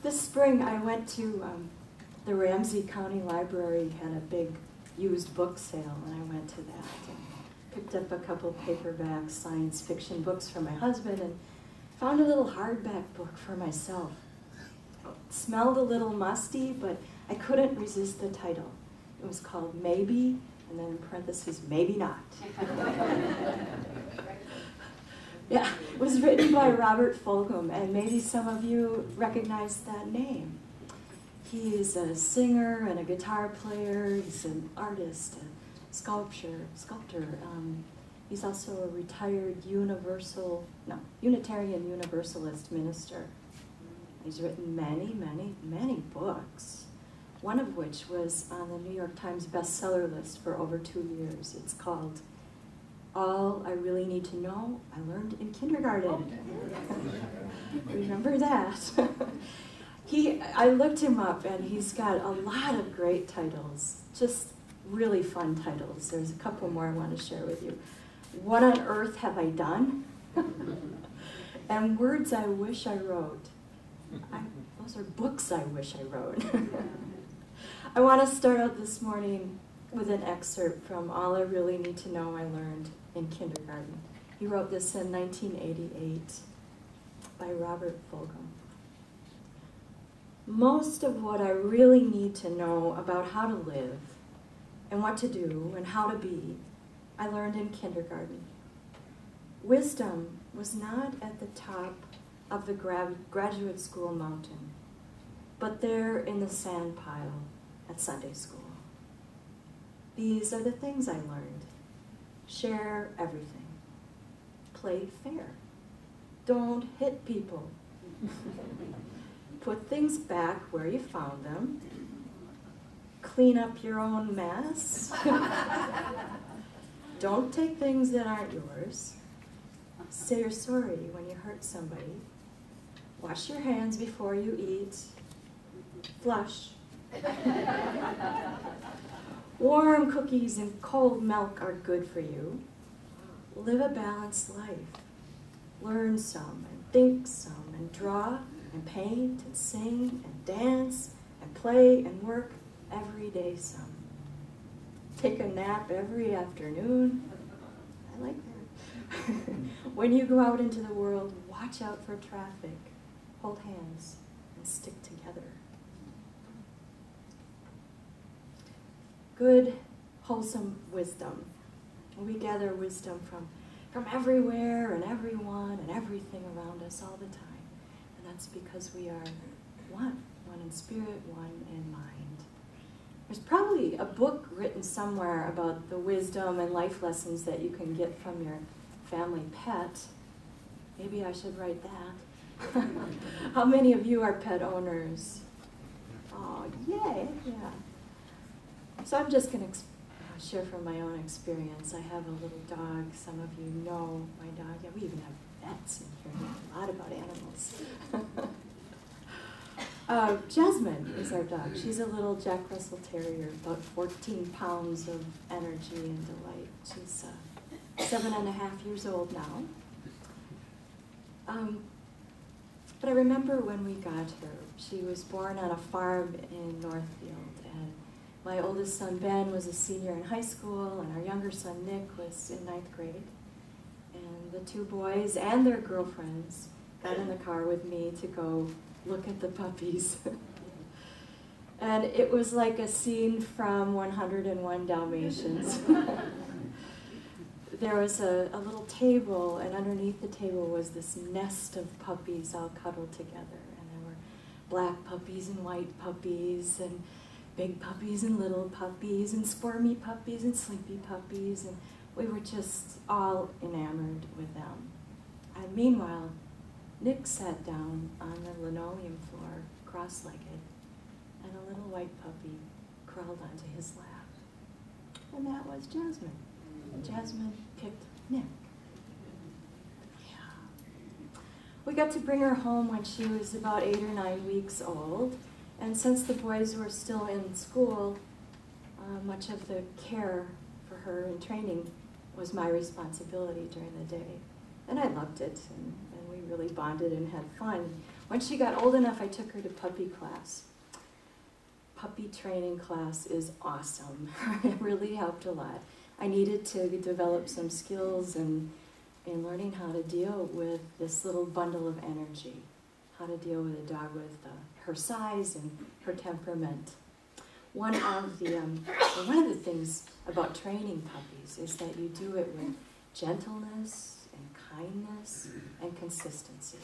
This spring I went to the Ramsey County Library, had a big used book sale, and I went to that and picked up a couple paperback science fiction books for my husband and found a little hardback book for myself. It smelled a little musty, but I couldn't resist the title. It was called Maybe, and then in parentheses, Maybe Not. Yeah, it was written by Robert Fulghum, and maybe some of you recognize that name. He is a singer and a guitar player. He's an artist, a sculptor. He's also a retired Unitarian Universalist minister. He's written many, many, many books, one of which was on the New York Times bestseller list for over 2 years. It's called All I Really Need to Know I Learned in Kindergarten. Remember that? I looked him up, and he's got a lot of great titles, just really fun titles. There's a couple more I want to share with you. What on Earth Have I Done? And Words I Wish I Wrote. Those are books I wish I wrote. I want to start out this morning with an excerpt from All I Really Need to Know I Learned in Kindergarten. He wrote this in 1988 by Robert Fulghum. Most of what I really need to know about how to live and what to do and how to be, I learned in kindergarten. Wisdom was not at the top of the graduate school mountain, but there in the sand pile at Sunday school. These are the things I learned. Share everything. Play fair. Don't hit people. Put things back where you found them. Clean up your own mess. Don't take things that aren't yours. Say you're sorry when you hurt somebody. Wash your hands before you eat. Flush. Warm cookies and cold milk are good for you. Live a balanced life. Learn some and think some and draw and paint and sing and dance and play and work every day some. Take a nap every afternoon. I like that. When you go out into the world, watch out for traffic. Hold hands and stick together. Good, wholesome wisdom. We gather wisdom from everywhere and everyone and everything around us all the time. And that's because we are one in spirit, one in mind. There's probably a book written somewhere about the wisdom and life lessons that you can get from your family pet. Maybe I should write that. How many of you are pet owners? Oh, yay, yeah. So I'm just going to share from my own experience. I have a little dog. Some of you know my dog. Yeah, we even have vets in here. We know a lot about animals. Jasmine is our dog. She's a little Jack Russell Terrier, about 14 pounds of energy and delight. She's 7.5 years old now. But I remember when we got her. She was born on a farm in Northfield, and my oldest son Ben was a senior in high school, and our younger son Nick was in 9th grade. And the two boys and their girlfriends got in the car with me to go look at the puppies. And it was like a scene from 101 Dalmatians. There was a little table, and underneath the table was this nest of puppies all cuddled together. And there were black puppies and white puppies, and big puppies and little puppies, and squirmy puppies and sleepy puppies, and we were just all enamored with them. And meanwhile, Nick sat down on the linoleum floor, cross-legged, and a little white puppy crawled onto his lap. And that was Jasmine. And Jasmine picked Nick. Yeah. We got to bring her home when she was about 8 or 9 weeks old. And since the boys were still in school, much of the care for her and training was my responsibility during the day. And I loved it, and we really bonded and had fun. When she got old enough, I took her to puppy class. Puppy training class is awesome. It really helped a lot. I needed to develop some skills in learning how to deal with this little bundle of energy, how to deal with a dog with her size and her temperament. One of the things about training puppies is that you do it with gentleness and kindness and consistency.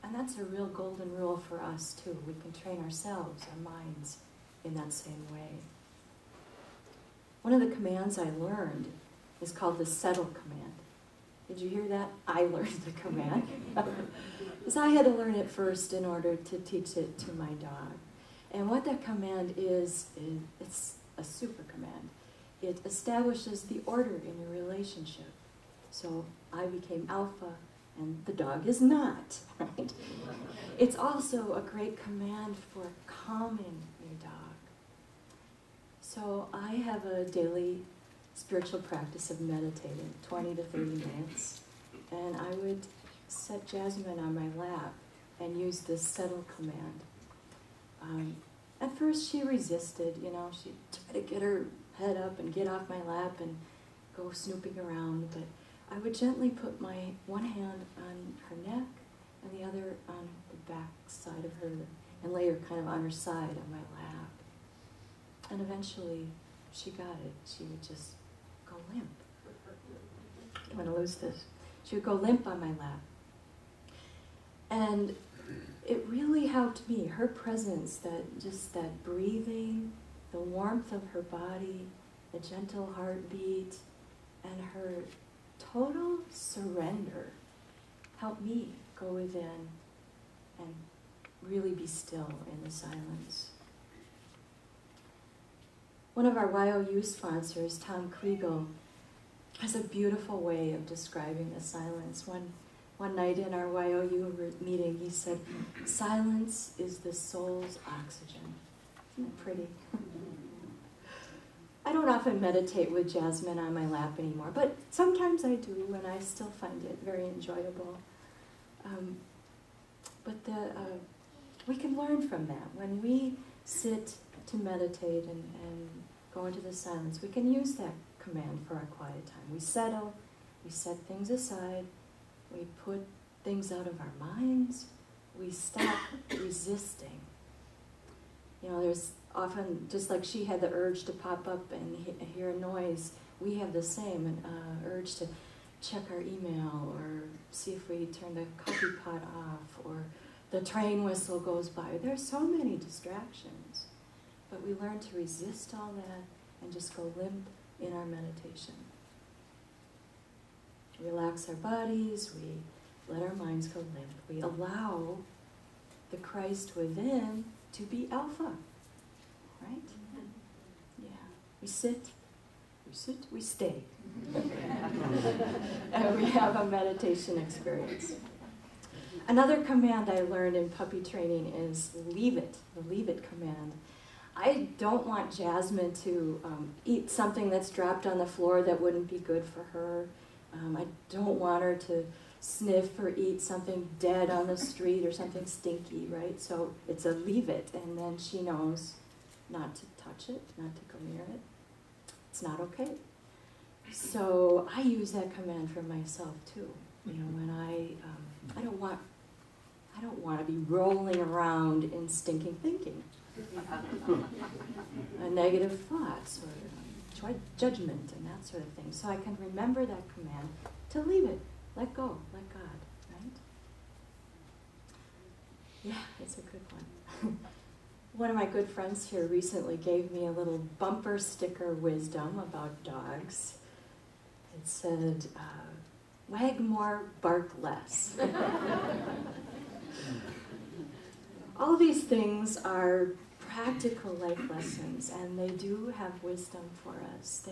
And that's a real golden rule for us too. We can train ourselves, our minds, in that same way. One of the commands I learned is called the settle command. Did you hear that? I learned the command. Because I had to learn it first in order to teach it to my dog. And what that command is it's a super command. It establishes the order in your relationship. So I became alpha, and the dog is not, right? It's also a great command for calming your dog. So I have a daily spiritual practice of meditating, 20 to 30 minutes, and I would set Jasmine on my lap and use this settle command. At first she resisted, you know, she'd try to get her head up and get off my lap and go snooping around, but I would gently put my one hand on her neck and the other on the back side of her and lay her kind of on her side on my lap. And eventually she got it. She would just go limp. I'm going to lose this. She would go limp on my lap. And it really helped me, her presence, that breathing, the warmth of her body, the gentle heartbeat, and her total surrender helped me go within and really be still in the silence. One of our YOU sponsors, Tom Kriegel, has a beautiful way of describing the silence. One night in our YOU meeting, he said, "Silence is the soul's oxygen." Isn't that pretty? I don't often meditate with Jasmine on my lap anymore, but sometimes I do, and I still find it very enjoyable. We can learn from that. When we sit to meditate and go into the silence, we can use that command for our quiet time. We settle, we set things aside, we put things out of our minds, we stop resisting. You know, there's often, just like she had the urge to pop up and hear a noise, we have the same urge to check our email or see if we turn the coffee pot off or the train whistle goes by. There's so many distractions, but we learn to resist all that and just go limp in our meditation. Relax our bodies, we let our minds go limp. We allow the Christ within to be alpha, right? Yeah. We sit, we stay. And we have a meditation experience. Another command I learned in puppy training is leave it, the leave it command. I don't want Jasmine to eat something that's dropped on the floor that wouldn't be good for her. I don't want her to sniff or eat something dead on the street or something stinky, right? So it's a leave it, and then she knows not to touch it, not to go near it. It's not okay. So I use that command for myself too. You know, when I don't want to be rolling around in stinking thinking, negative thoughts or judgment and that sort of thing. So I can remember that command to leave it, let go, let God, right? Yeah, it's a good one. One of my good friends here recently gave me a little bumper sticker wisdom about dogs. It said, wag more, bark less. All these things are practical life lessons, and they do have wisdom for us.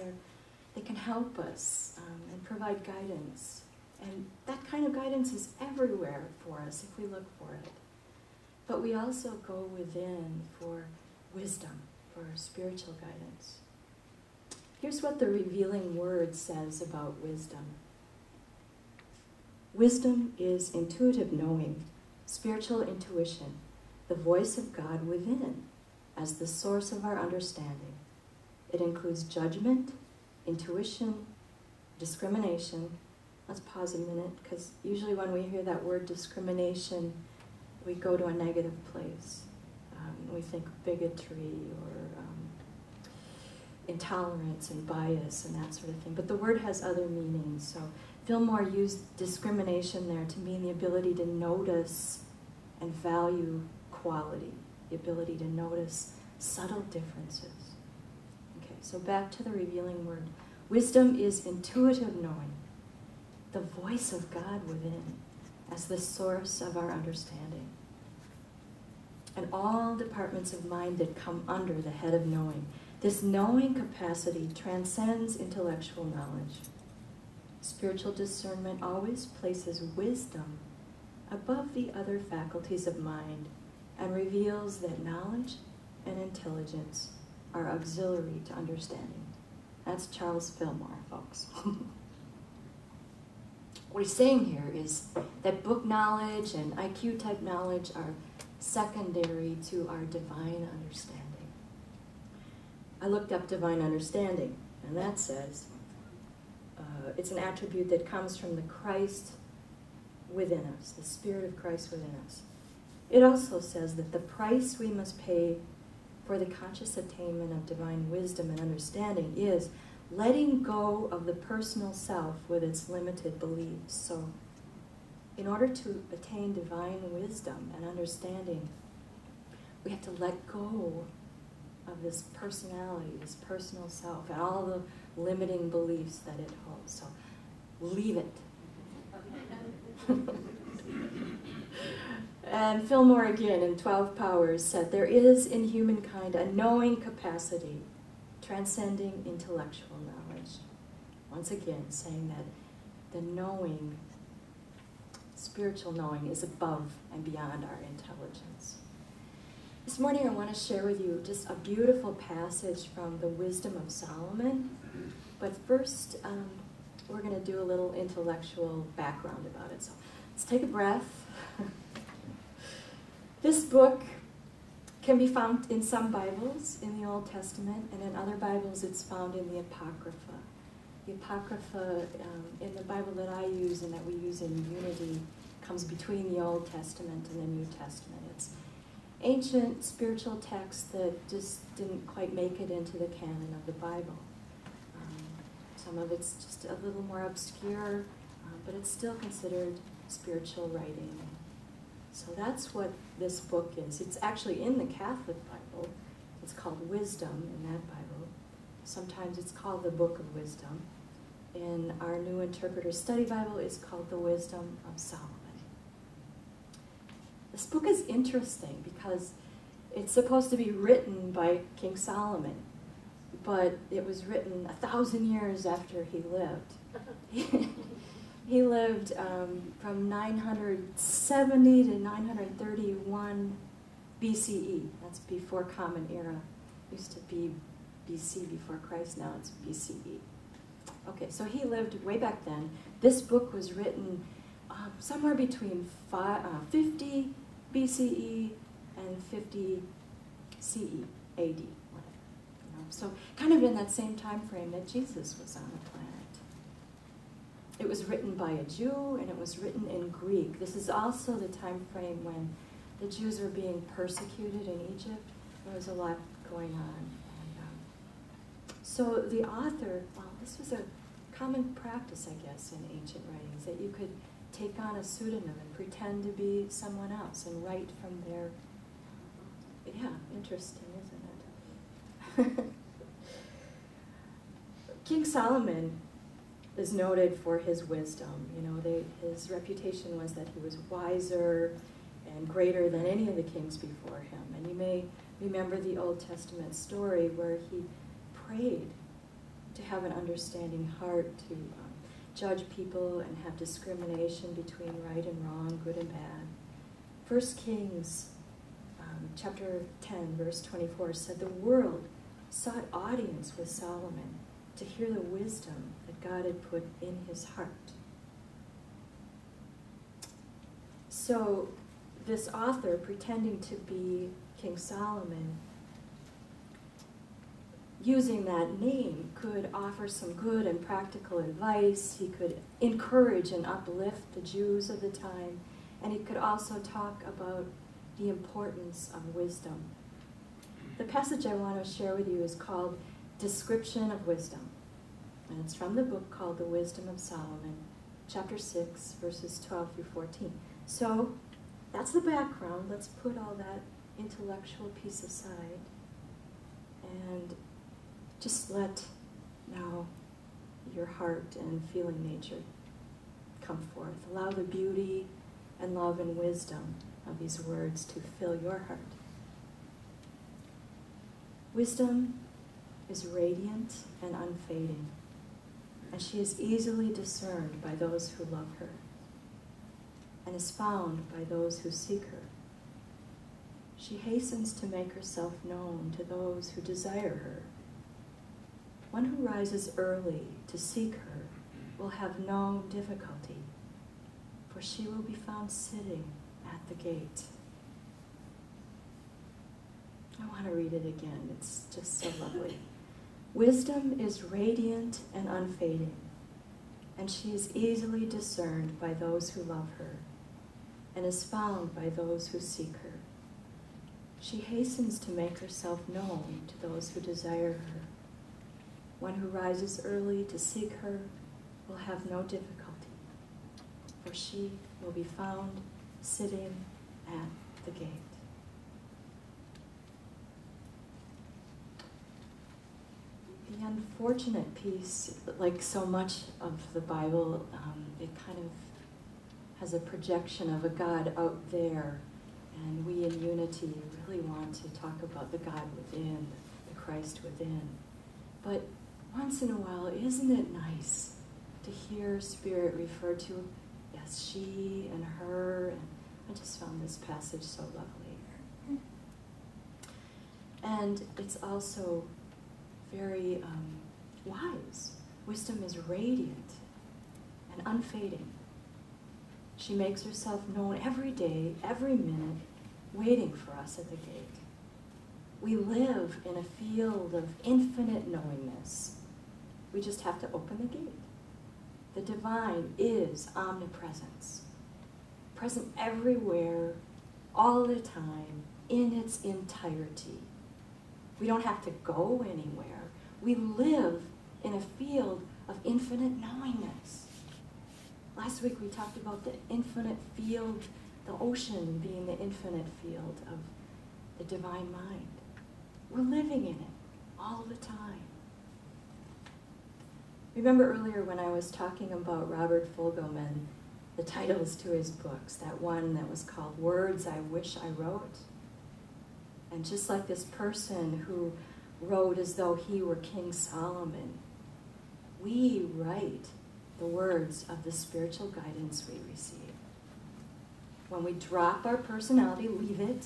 They can help us and provide guidance. And that kind of guidance is everywhere for us if we look for it. But we also go within for wisdom, for spiritual guidance. Here's what the Revealing Word says about wisdom. Wisdom is intuitive knowing, spiritual intuition, the voice of God within, as the source of our understanding. It includes judgment, intuition, discrimination. Let's pause a minute, because usually when we hear that word discrimination, we go to a negative place. We think bigotry or intolerance and bias and that sort of thing. But the word has other meanings. So Fillmore used discrimination there to mean the ability to notice and value quality, the ability to notice subtle differences. Okay, so back to the revealing word. Wisdom is intuitive knowing, the voice of God within, as the source of our understanding. And all departments of mind that come under the head of knowing. This knowing capacity transcends intellectual knowledge. Spiritual discernment always places wisdom above the other faculties of mind and reveals that knowledge and intelligence are auxiliary to understanding. That's Charles Fillmore, folks. What he's saying here is that book knowledge and IQ type knowledge are secondary to our divine understanding. I looked up divine understanding, and that says it's an attribute that comes from the Christ within us, the Spirit of Christ within us. It also says that the price we must pay for the conscious attainment of divine wisdom and understanding is letting go of the personal self with its limited beliefs. So, in order to attain divine wisdom and understanding, we have to let go of this personality, this personal self, and all the limiting beliefs that it holds. So, leave it. And Fillmore again in 12 Powers said, there is in humankind a knowing capacity transcending intellectual knowledge. Once again, saying that the knowing, spiritual knowing, is above and beyond our intelligence. This morning I want to share with you just a beautiful passage from the Wisdom of Solomon. But first, we're going to do a little intellectual background about it. So let's take a breath. This book can be found in some Bibles in the Old Testament, and in other Bibles it's found in the Apocrypha. The Apocrypha in the Bible that I use and that we use in Unity comes between the Old Testament and the New Testament. It's ancient spiritual text that just didn't quite make it into the canon of the Bible. Some of it's just a little more obscure, but it's still considered spiritual writing. So that's what this book is. It's actually in the Catholic Bible. It's called Wisdom in that Bible. Sometimes it's called the Book of Wisdom. In our New Interpreter Study Bible, it's called the Wisdom of Solomon. This book is interesting because it's supposed to be written by King Solomon, but it was written 1,000 years after he lived. He lived from 970 to 931 BCE. That's before Common Era. It used to be BC before Christ, now it's BCE. Okay, so he lived way back then. This book was written somewhere between 50 BCE and 50 CE, AD, whatever. So kind of in that same time frame that Jesus was on the planet. It was written by a Jew, and it was written in Greek. This is also the time frame when the Jews were being persecuted in Egypt. There was a lot going on. And, so the author, well, this was a common practice, I guess, in ancient writings, that you could take on a pseudonym and pretend to be someone else and write from their... Yeah, interesting, isn't it? King Solomon is noted for his wisdom. You know, his reputation was that he was wiser and greater than any of the kings before him. And you may remember the Old Testament story where he prayed to have an understanding heart, to judge people and have discrimination between right and wrong, good and bad. 1 Kings chapter 10, verse 24 said, the world sought audience with Solomon to hear the wisdom that God had put in his heart. So this author, pretending to be King Solomon, using that name, could offer some good and practical advice. He could encourage and uplift the Jews of the time, and he could also talk about the importance of wisdom. The passage I want to share with you is called Description of Wisdom, and it's from the book called The Wisdom of Solomon, chapter 6, verses 12 through 14. So that's the background. Let's put all that intellectual piece aside and just let now your heart and feeling nature come forth. Allow the beauty and love and wisdom of these words to fill your heart. Wisdom is radiant and unfading, and she is easily discerned by those who love her, and is found by those who seek her. She hastens to make herself known to those who desire her. One who rises early to seek her will have no difficulty, for she will be found sitting at the gate. I want to read it again. It's just so lovely. Wisdom is radiant and unfading, and she is easily discerned by those who love her, and is found by those who seek her. She hastens to make herself known to those who desire her. One who rises early to seek her will have no difficulty, for she will be found sitting at the gate. The unfortunate piece, like so much of the Bible, it kind of has a projection of a God out there, and we in unity really want to talk about the God within, the Christ within. But once in a while, isn't it nice to hear Spirit referred to as she and her? And I just found this passage so lovely. And it's also very wise. Wisdom is radiant and unfading. She makes herself known every day, every minute, waiting for us at the gate. We live in a field of infinite knowingness. We just have to open the gate. The divine is omnipresence, present everywhere, all the time, in its entirety. We don't have to go anywhere. We live in a field of infinite knowingness. Last week we talked about the infinite field, the ocean being the infinite field of the divine mind. We're living in it all the time. Remember earlier when I was talking about Robert Fulghum and the titles to his books, that one that was called Words I Wish I Wrote? And just like this person who wrote as though he were King Solomon, we write the words of the spiritual guidance we receive. When we drop our personality, leave it,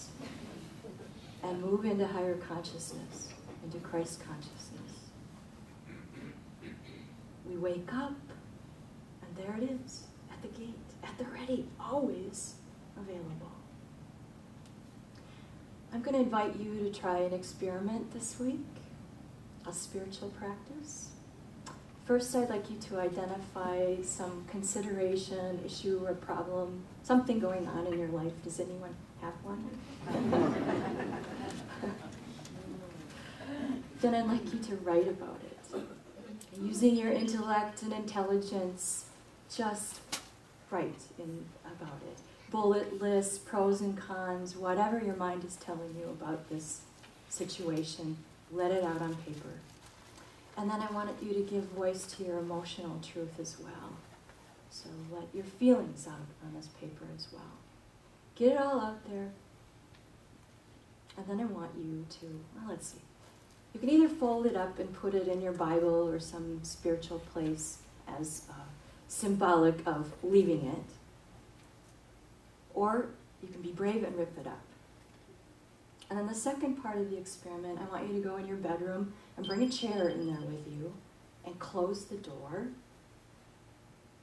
and move into higher consciousness, into Christ consciousness, we wake up, and there it is, at the gate, at the ready, always available. I'm going to invite you to try an experiment this week, a spiritual practice. First, I'd like you to identify some consideration, issue, or problem, something going on in your life. Does anyone have one? Then I'd like you to write about it. Using your intellect and intelligence, just write about it. Bullet lists, pros and cons, whatever your mind is telling you about this situation, let it out on paper. And then I wanted you to give voice to your emotional truth as well. So let your feelings out on this paper as well. Get it all out there. And then I want you to, well, let's see. You can either fold it up and put it in your Bible or some spiritual place as symbolic of leaving it. Or you can be brave and rip it up. And then the second part of the experiment, I want you to go in your bedroom and bring a chair in there with you and close the door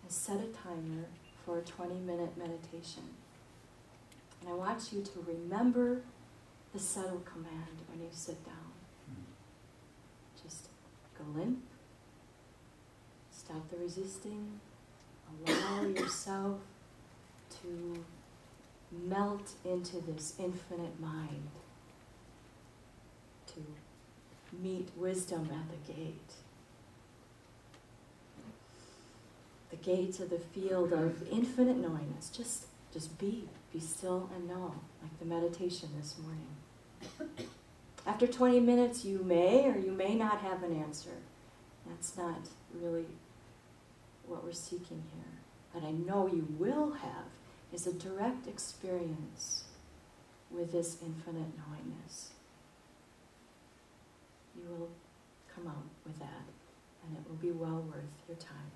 and set a timer for a 20-minute meditation. And I want you to remember the subtle command when you sit down. Just go limp. Stop the resisting. Allow yourself to melt into this infinite mind. To meet wisdom at the gate. The gate of the field of infinite knowingness. Just be still and know, like the meditation this morning. After 20 minutes, you may or you may not have an answer. That's not really what we're seeking here. But I know you will have is a direct experience with this infinite knowingness. You will come out with that, and it will be well worth your time.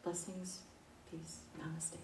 Blessings, peace, namaste.